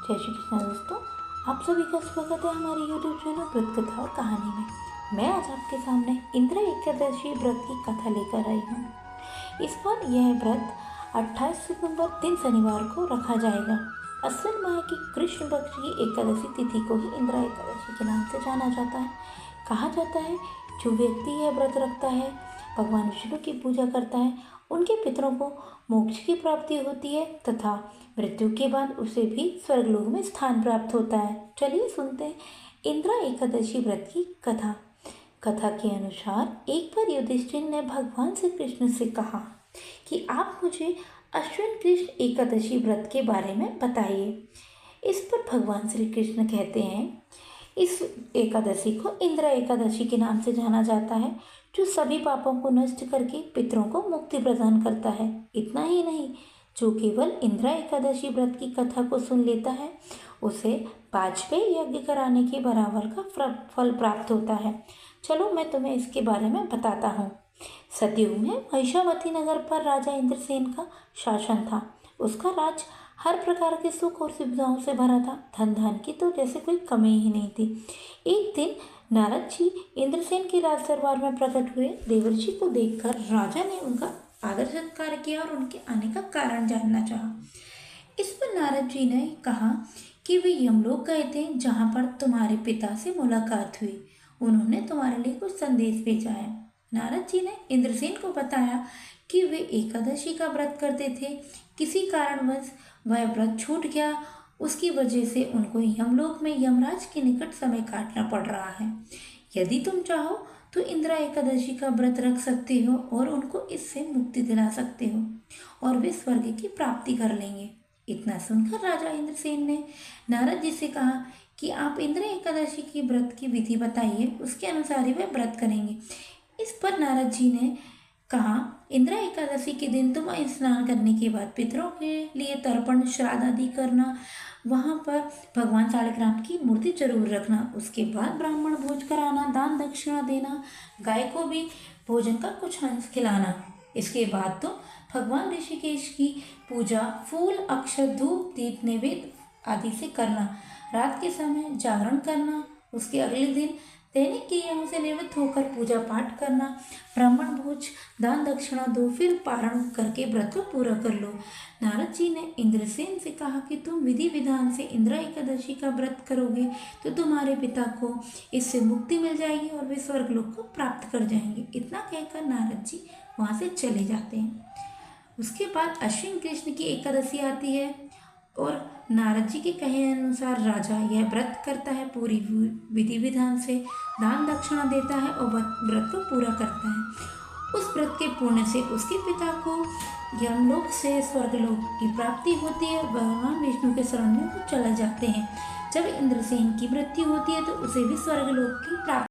जय श्री कृष्ण दोस्तों, आप सभी का स्वागत है हमारे YouTube चैनल व्रत कथा और कहानी में। मैं आज आपके सामने इंद्र एकादशी व्रत की कथा लेकर आई हूँ। इस बार यह व्रत 28 सितंबर दिन शनिवार को रखा जाएगा। अश्विन माह की कृष्ण पक्ष की एकादशी तिथि को ही इंद्र एकादशी के नाम से जाना जाता है। कहा जाता है जो व्यक्ति यह व्रत रखता है, भगवान विष्णु की पूजा करता है, उनके पितरों को मोक्ष की प्राप्ति होती है तथा मृत्यु के बाद उसे भी स्वर्गलोक में स्थान प्राप्त होता है। चलिए सुनते हैं इंद्र एकादशी व्रत की कथा। कथा के अनुसार एक बार युधिष्ठिर ने भगवान श्री कृष्ण से कहा कि आप मुझे अश्विन कृष्ण एकादशी व्रत के बारे में बताइए। इस पर भगवान श्री कृष्ण कहते हैं, इस एकादशी को इंद्र एकादशी के नाम से जाना जाता है, जो सभी पापों को नष्ट करके पितरों को मुक्ति प्रदान करता है। इतना ही नहीं, जो केवल इंद्र एकादशी व्रत की कथा को सुन लेता है, उसे वाजपेयी यज्ञ कराने के बराबर का फल प्राप्त होता है। चलो मैं तुम्हें इसके बारे में बताता हूँ। सतयुग में महिषावती नगर पर राजा इंद्रसेन का शासन था। उसका राज हर प्रकार के सुख और सुविधाओं से भरा था। धन धान की तो जैसे कोई कमी ही नहीं थी। एक दिन नारद जी इंद्रसेन के राज दरबार में प्रकट हुए। देवर्षि को देखकर राजा ने उनका आदर सत्कार किया और उनके आने का कारण जानना चाहा। इस पर नारद जी ने कहा कि वे यमलोक गए थे, जहाँ पर तुम्हारे पिता से मुलाकात हुई। उन्होंने तुम्हारे लिए कुछ संदेश भेजा है। नारद जी ने इंद्रसेन को बताया कि वे एकादशी का व्रत करते थे। किसी कारणवश वह व्रत छूट गया। उसकी वजह से उनको यमलोक में यमराज के निकट समय काटना पड़ रहा है। यदि तुम चाहो तो इंद्र एकादशी का व्रत रख सकते हो और उनको इससे मुक्ति दिला सकते हो और वे स्वर्ग की प्राप्ति कर लेंगे। इतना सुनकर राजा इंद्रसेन ने नारद जी से कहा कि आप इंद्र एकादशी की व्रत की विधि बताइए, उसके अनुसार ही वे व्रत करेंगे। इस पर नारद जी ने कहा, इंद्र एकादशी के दिन तुम स्नान करने के बाद पितरों के लिए तर्पण श्राद्ध आदि करना, वहाँ पर भगवान शालिग्राम की मूर्ति जरूर रखना। उसके बाद ब्राह्मण भोज कराना, दान दक्षिणा देना, गाय को भी भोजन का कुछ अंश खिलाना। इसके बाद तो भगवान ऋषिकेश की पूजा फूल, अक्षत, धूप, दीप, नैवेद्य आदि से करना। रात के समय जागरण करना। उसके अगले दिन दैनिक क्रियाओं से निवृत्त होकर पूजा पाठ करना। ब्राह्मण भोज, दान दक्षिणा दो, फिर पारण करके व्रत को पूरा कर लो। नारद जी ने इंद्रसेन से कहा कि तुम विधि विधान से इंद्र एकादशी का व्रत करोगे तो तुम्हारे पिता को इससे मुक्ति मिल जाएगी और वे स्वर्गलोक को प्राप्त कर जाएंगे। इतना कहकर नारद जी वहाँ से चले जाते हैं। उसके बाद अश्विन कृष्ण की एकादशी आती है और नारद जी के कहे अनुसार राजा यह व्रत करता है, पूरी विधि विधान से दान दक्षिणा देता है और व्रत को पूरा करता है। उस व्रत के पुण्य से उसके पिता को यमलोक से स्वर्गलोक की प्राप्ति होती है। भगवान विष्णु के शरण में वो चले जाते हैं। जब इंद्रसेन की मृत्यु होती है तो उसे भी स्वर्गलोक की प्राप्ति